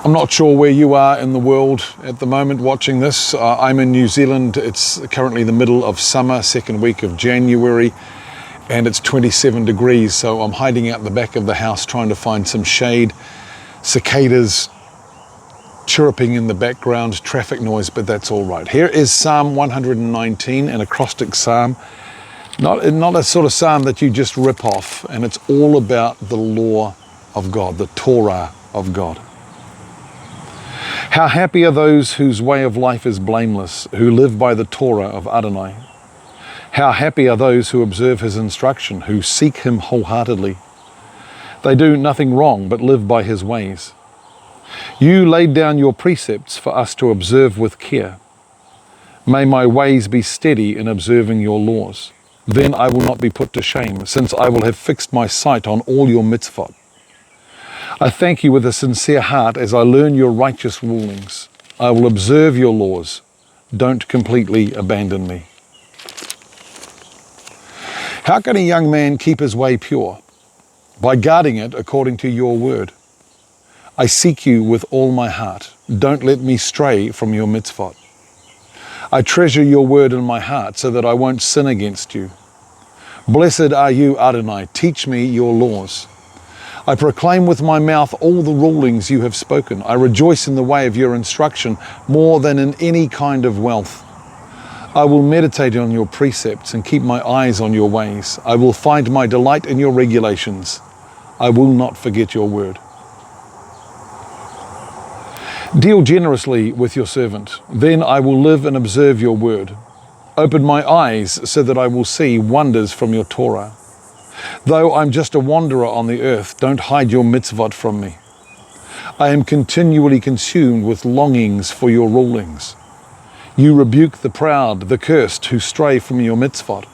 I'm not sure where you are in the world at the moment watching this. I'm in New Zealand. It's currently the middle of summer, second week of January, and it's 27 degrees. So I'm hiding out the back of the house trying to find some shade. Cicadas chirruping in the background, traffic noise, but that's all right. Here is Psalm 119, an acrostic psalm. Not a sort of psalm that you just rip off, and it's all about the law of God, the Torah of God. How happy are those whose way of life is blameless, who live by the Torah of Adonai. How happy are those who observe his instruction, who seek him wholeheartedly. They do nothing wrong, but live by his ways. You laid down your precepts for us to observe with care. May my ways be steady in observing your laws. Then I will not be put to shame, since I will have fixed my sight on all your mitzvot. I thank you with a sincere heart as I learn your righteous rulings. I will observe your laws. Don't completely abandon me. How can a young man keep his way pure? By guarding it according to your word. I seek you with all my heart. Don't let me stray from your mitzvot. I treasure your word in my heart so that I won't sin against you. Blessed are you, Adonai. Teach me your laws. I proclaim with my mouth all the rulings you have spoken. I rejoice in the way of your instruction more than in any kind of wealth. I will meditate on your precepts and keep my eyes on your ways. I will find my delight in your regulations. I will not forget your word. Deal generously with your servant. Then I will live and observe your word. Open my eyes so that I will see wonders from your Torah. Though I'm just a wanderer on the earth, don't hide your mitzvot from me. I am continually consumed with longings for your rulings. You rebuke the proud, the cursed, who stray from your mitzvot.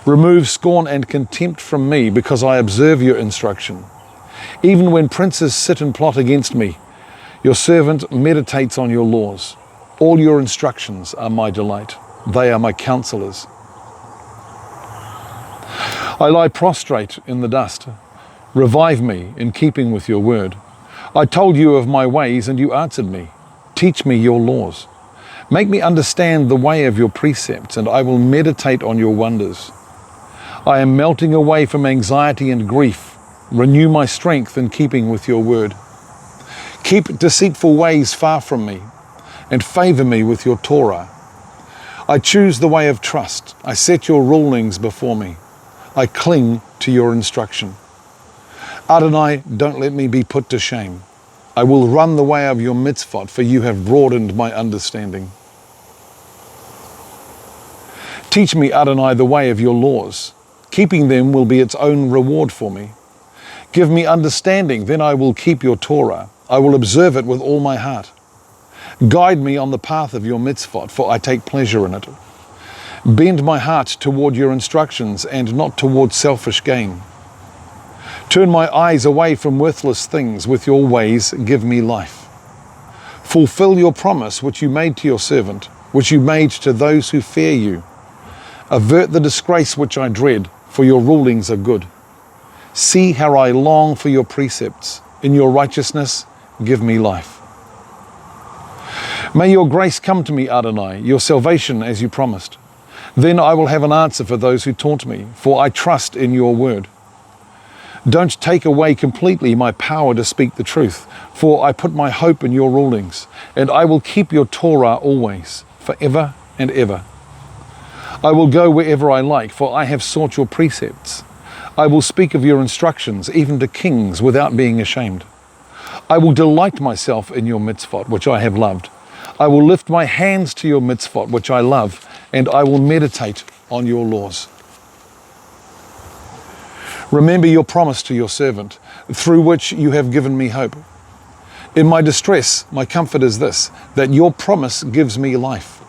Remove scorn and contempt from me, because I observe your instruction. Even when princes sit and plot against me, your servant meditates on your laws. All your instructions are my delight. They are my counselors. I lie prostrate in the dust. Revive me in keeping with your word. I told you of my ways and you answered me. Teach me your laws. Make me understand the way of your precepts, and I will meditate on your wonders. I am melting away from anxiety and grief. Renew my strength in keeping with your word. Keep deceitful ways far from me, and favor me with your Torah. I choose the way of trust. I set your rulings before me. I cling to your instruction. Adonai, don't let me be put to shame. I will run the way of your mitzvot, for you have broadened my understanding. Teach me, Adonai, the way of your laws. Keeping them will be its own reward for me. Give me understanding, then I will keep your Torah. I will observe it with all my heart. Guide me on the path of your mitzvot, for I take pleasure in it. Bend my heart toward your instructions and not toward selfish gain. Turn my eyes away from worthless things. With your ways, give me life. Fulfill your promise which you made to your servant, which you made to those who fear you. Avert the disgrace which I dread, for your rulings are good. See how I long for your precepts. In your righteousness, give me life. May your grace come to me, Adonai, your salvation as you promised. Then I will have an answer for those who taunt me, for I trust in your word. Don't take away completely my power to speak the truth, for I put my hope in your rulings, and I will keep your Torah always, forever and ever. I will go wherever I like, for I have sought your precepts. I will speak of your instructions, even to kings, without being ashamed. I will delight myself in your mitzvot, which I have loved. I will lift my hands to your mitzvot, which I love, and I will meditate on your laws. Remember your promise to your servant, through which you have given me hope. In my distress, my comfort is this, that your promise gives me life.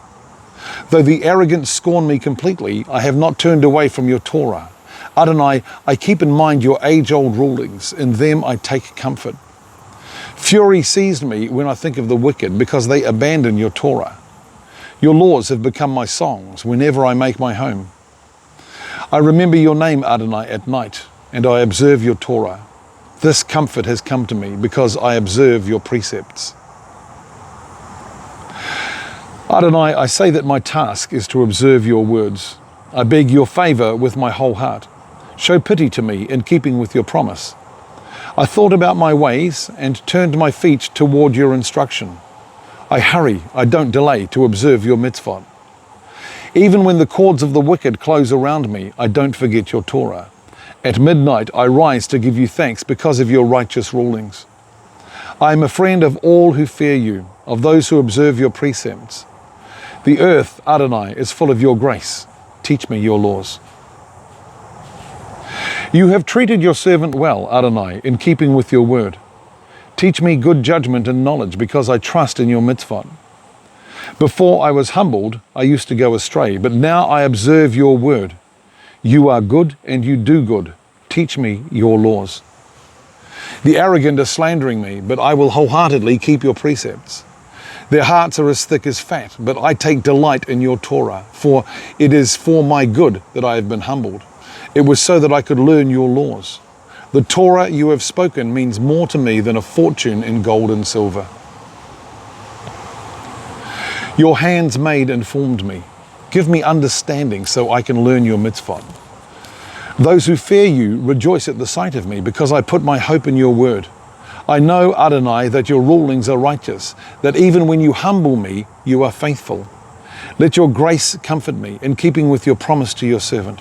Though the arrogant scorn me completely, I have not turned away from your Torah. Adonai, I keep in mind your age-old rulings. In them I take comfort. Fury seized me when I think of the wicked, because they abandon your Torah. Your laws have become my songs whenever I make my home. I remember your name, Adonai, at night, and I observe your Torah. This comfort has come to me because I observe your precepts. Adonai, I say that my task is to observe your words. I beg your favor with my whole heart. Show pity to me in keeping with your promise. I thought about my ways and turned my feet toward your instruction. I hurry, I don't delay to observe your mitzvot. Even when the cords of the wicked close around me, I don't forget your Torah. At midnight I rise to give you thanks because of your righteous rulings. I am a friend of all who fear you, of those who observe your precepts. The earth, Adonai, is full of your grace. Teach me your laws. You have treated your servant well, Adonai, in keeping with your word. Teach me good judgment and knowledge because I trust in your mitzvot. Before I was humbled, I used to go astray, but now I observe your word. You are good and you do good. Teach me your laws. The arrogant are slandering me, but I will wholeheartedly keep your precepts. Their hearts are as thick as fat, but I take delight in your Torah, for it is for my good that I have been humbled. It was so that I could learn your laws. The Torah you have spoken means more to me than a fortune in gold and silver. Your hands made and formed me. Give me understanding so I can learn your mitzvot. Those who fear you rejoice at the sight of me because I put my hope in your word. I know, Adonai, that your rulings are righteous, that even when you humble me, you are faithful. Let your grace comfort me in keeping with your promise to your servant.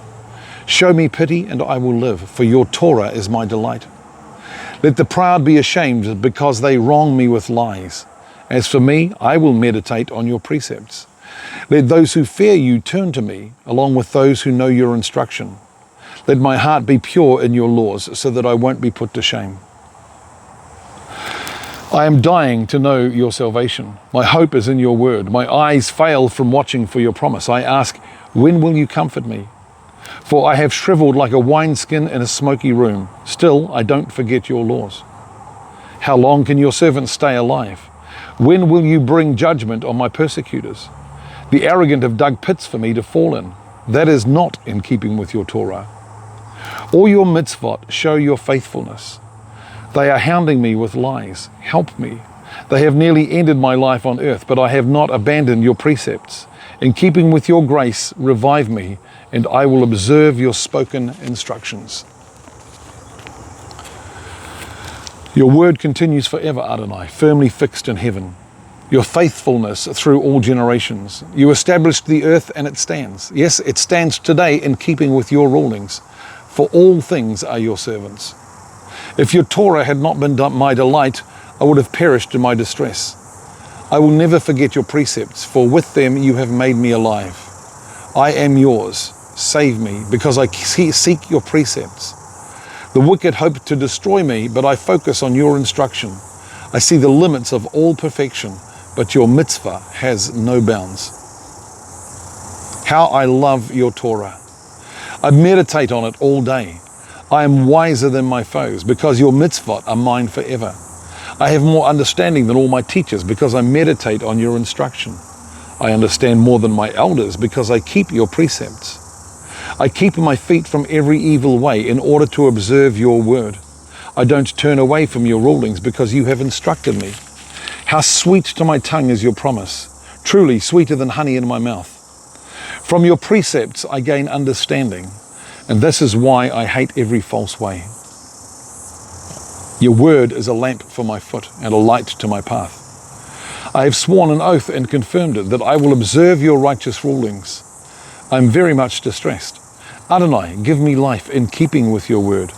Show me pity and I will live, for your Torah is my delight. Let the proud be ashamed because they wrong me with lies. As for me, I will meditate on your precepts. Let those who fear you turn to me, along with those who know your instruction. Let my heart be pure in your laws, so that I won't be put to shame. I am dying to know your salvation. My hope is in your word. My eyes fail from watching for your promise. I ask, when will you comfort me? For I have shriveled like a wineskin in a smoky room. Still, I don't forget your laws. How long can your servant stay alive? When will you bring judgment on my persecutors? The arrogant have dug pits for me to fall in. That is not in keeping with your Torah. All your mitzvot show your faithfulness. They are hounding me with lies. Help me. They have nearly ended my life on earth, but I have not abandoned your precepts. In keeping with your grace, revive me, and I will observe your spoken instructions. Your word continues forever, Adonai, firmly fixed in heaven. Your faithfulness through all generations. You established the earth and it stands. Yes, it stands today in keeping with your rulings, for all things are your servants. If your Torah had not been my delight, I would have perished in my distress. I will never forget your precepts, for with them you have made me alive. I am yours. Save me, because I seek your precepts. The wicked hope to destroy me, but I focus on your instruction. I see the limits of all perfection, but your mitzvah has no bounds. How I love your Torah. I meditate on it all day. I am wiser than my foes, because your mitzvot are mine forever. I have more understanding than all my teachers, because I meditate on your instruction. I understand more than my elders, because I keep your precepts. I keep my feet from every evil way in order to observe your word. I don't turn away from your rulings, because you have instructed me. How sweet to my tongue is your promise, truly sweeter than honey in my mouth. From your precepts I gain understanding, and this is why I hate every false way. Your word is a lamp for my foot and a light to my path. I have sworn an oath and confirmed it, that I will observe your righteous rulings. I am very much distressed. Adonai, give me life in keeping with your word.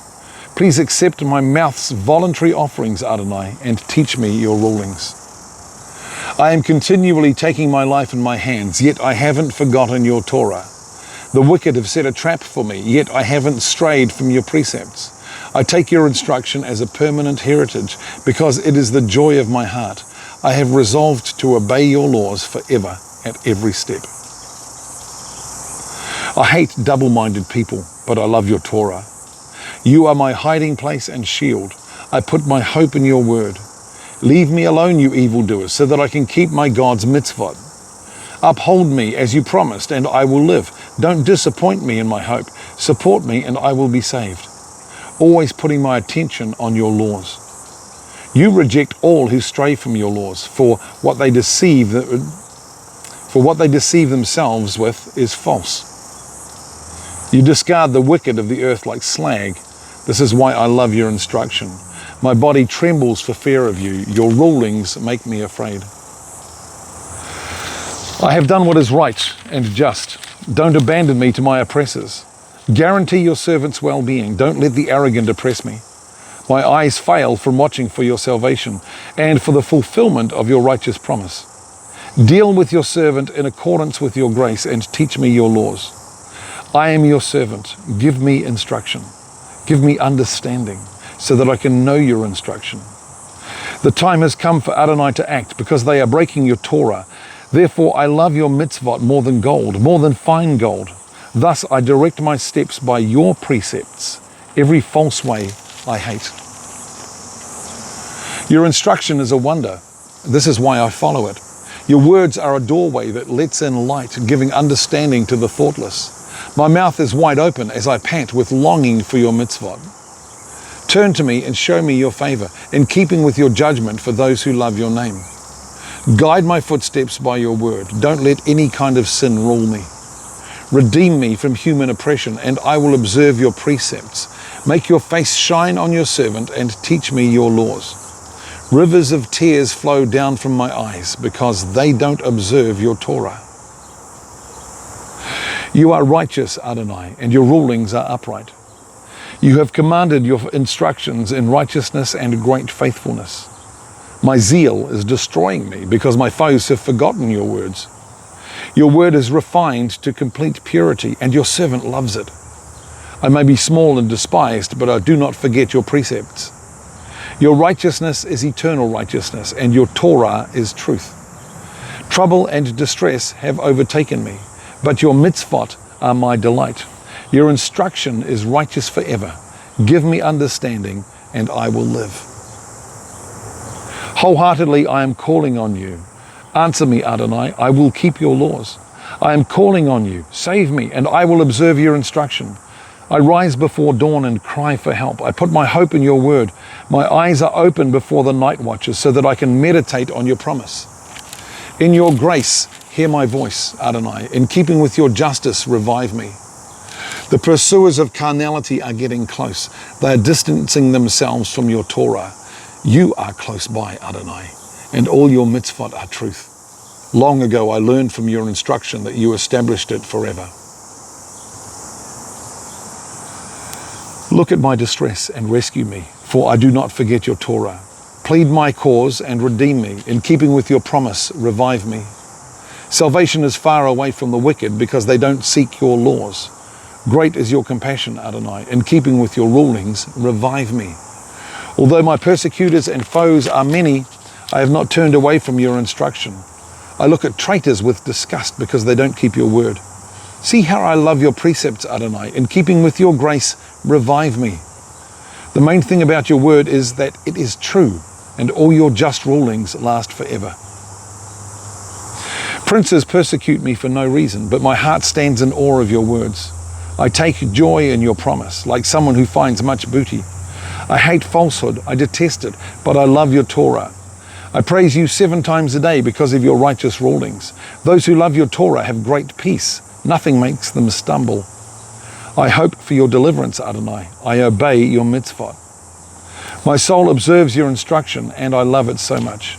Please accept my mouth's voluntary offerings, Adonai, and teach me your rulings. I am continually taking my life in my hands, yet I haven't forgotten your Torah. The wicked have set a trap for me, yet I haven't strayed from your precepts. I take your instruction as a permanent heritage, because it is the joy of my heart. I have resolved to obey your laws forever at every step. I hate double-minded people, but I love your Torah. You are my hiding place and shield. I put my hope in your word. Leave me alone, you evildoers, so that I can keep my God's mitzvot. Uphold me as you promised, and I will live. Don't disappoint me in my hope. Support me, and I will be saved. always putting my attention on your laws. You reject all who stray from your laws, for what they deceive themselves with is false. You discard the wicked of the earth like slag. This is why I love your instruction. My body trembles for fear of you. Your rulings make me afraid. I have done what is right and just. Don't abandon me to my oppressors. Guarantee your servant's well-being. Don't let the arrogant oppress me. My eyes fail from watching for your salvation and for the fulfillment of your righteous promise. Deal with your servant in accordance with your grace and teach me your laws. I am your servant. Give me instruction. Give me understanding so that I can know your instruction. The time has come for Adonai to act because they are breaking your Torah. Therefore I love your mitzvot more than gold, more than fine gold. Thus I direct my steps by your precepts. Every false way I hate. Your instruction is a wonder. This is why I follow it. Your words are a doorway that lets in light, giving understanding to the thoughtless. My mouth is wide open as I pant with longing for your mitzvot. Turn to me and show me your favor, in keeping with your judgment for those who love your name. Guide my footsteps by your word. Don't let any kind of sin rule me. Redeem me from human oppression, and I will observe your precepts. Make your face shine on your servant and teach me your laws. Rivers of tears flow down from my eyes because they don't observe your Torah. You are righteous, Adonai, and your rulings are upright. You have commanded your instructions in righteousness and great faithfulness. My zeal is destroying me because my foes have forgotten your words. Your word is refined to complete purity, and your servant loves it. I may be small and despised, but I do not forget your precepts. Your righteousness is eternal righteousness, and your Torah is truth. Trouble and distress have overtaken me, but your mitzvot are my delight. Your instruction is righteous forever. Give me understanding, and I will live. Wholeheartedly I am calling on you. Answer me, Adonai, I will keep your laws. I am calling on you. Save me, and I will observe your instruction. I rise before dawn and cry for help. I put my hope in your word. My eyes are open before the night watches so that I can meditate on your promise. In your grace, hear my voice, Adonai. In keeping with your justice, revive me. The pursuers of carnality are getting close. They are distancing themselves from your Torah. You are close by, Adonai, and all your mitzvot are truth. Long ago I learned from your instruction that you established it forever. Look at my distress and rescue me, for I do not forget your Torah. Plead my cause and redeem me. In keeping with your promise, revive me. Salvation is far away from the wicked because they don't seek your laws. Great is your compassion, Adonai. In keeping with your rulings, revive me. Although my persecutors and foes are many, I have not turned away from your instruction. I look at traitors with disgust because they don't keep your word. See how I love your precepts, Adonai. In keeping with your grace, revive me. The main thing about your word is that it is true, and all your just rulings last forever. Princes persecute me for no reason, but my heart stands in awe of your words. I take joy in your promise, like someone who finds much booty. I hate falsehood, I detest it, but I love your Torah. I praise you 7 times a day because of your righteous rulings. Those who love your Torah have great peace. Nothing makes them stumble. I hope for your deliverance, Adonai. I obey your mitzvot. My soul observes your instruction, and I love it so much.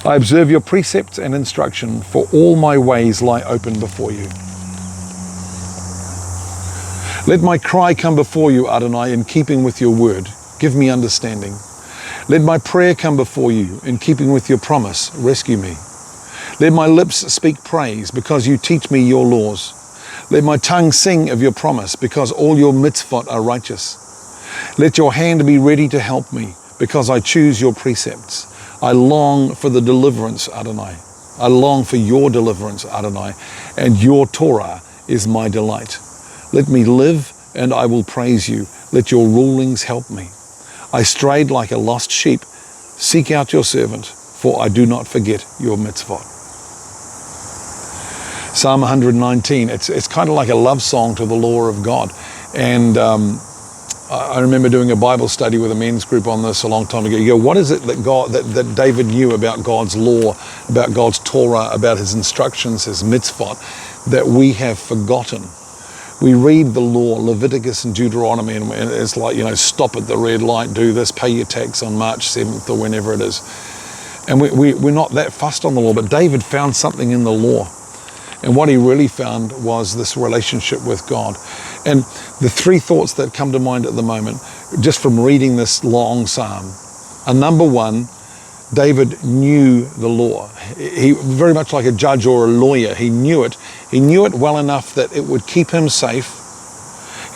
I observe your precepts and instruction, for all my ways lie open before you. Let my cry come before you, Adonai, in keeping with your word. Give me understanding. Let my prayer come before you, in keeping with your promise. Rescue me. Let my lips speak praise, because you teach me your laws. Let my tongue sing of your promise, because all your mitzvot are righteous. Let your hand be ready to help me, because I choose your precepts. I long for the deliverance, Adonai. I long for your deliverance, Adonai, and your Torah is my delight. Let me live, and I will praise you. Let your rulings help me. I strayed like a lost sheep. Seek out your servant, for I do not forget your mitzvot. Psalm 119, it's kind of like a love song to the law of God. And I remember doing a Bible study with a men's group on this a long time ago. You go, what is it that David knew about God's law, about God's Torah, about his instructions, his mitzvot, that we have forgotten? We read the law, Leviticus and Deuteronomy, and it's like, stop at the red light, do this, pay your tax on March 7th or whenever it is. And we're not that fussed on the law, but David found something in the law. And what he really found was this relationship with God. And the three thoughts that come to mind at the moment, just from reading this long psalm, are number one, David knew the law. He very much like a judge or a lawyer. He knew it. He knew it well enough that it would keep him safe.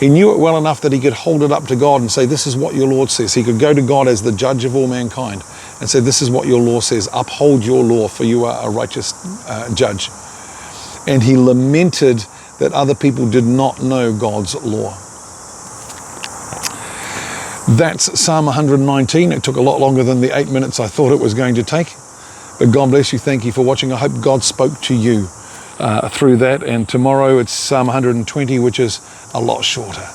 He knew it well enough that he could hold it up to God and say, this is what your Lord says. He could go to God as the judge of all mankind and say, this is what your law says. Uphold your law, for you are a righteous judge. And he lamented that other people did not know God's law. That's Psalm 119. It took a lot longer than the 8 minutes I thought it was going to take. But God bless you. Thank you for watching. I hope God spoke to you through that. And tomorrow it's Psalm 120, which is a lot shorter.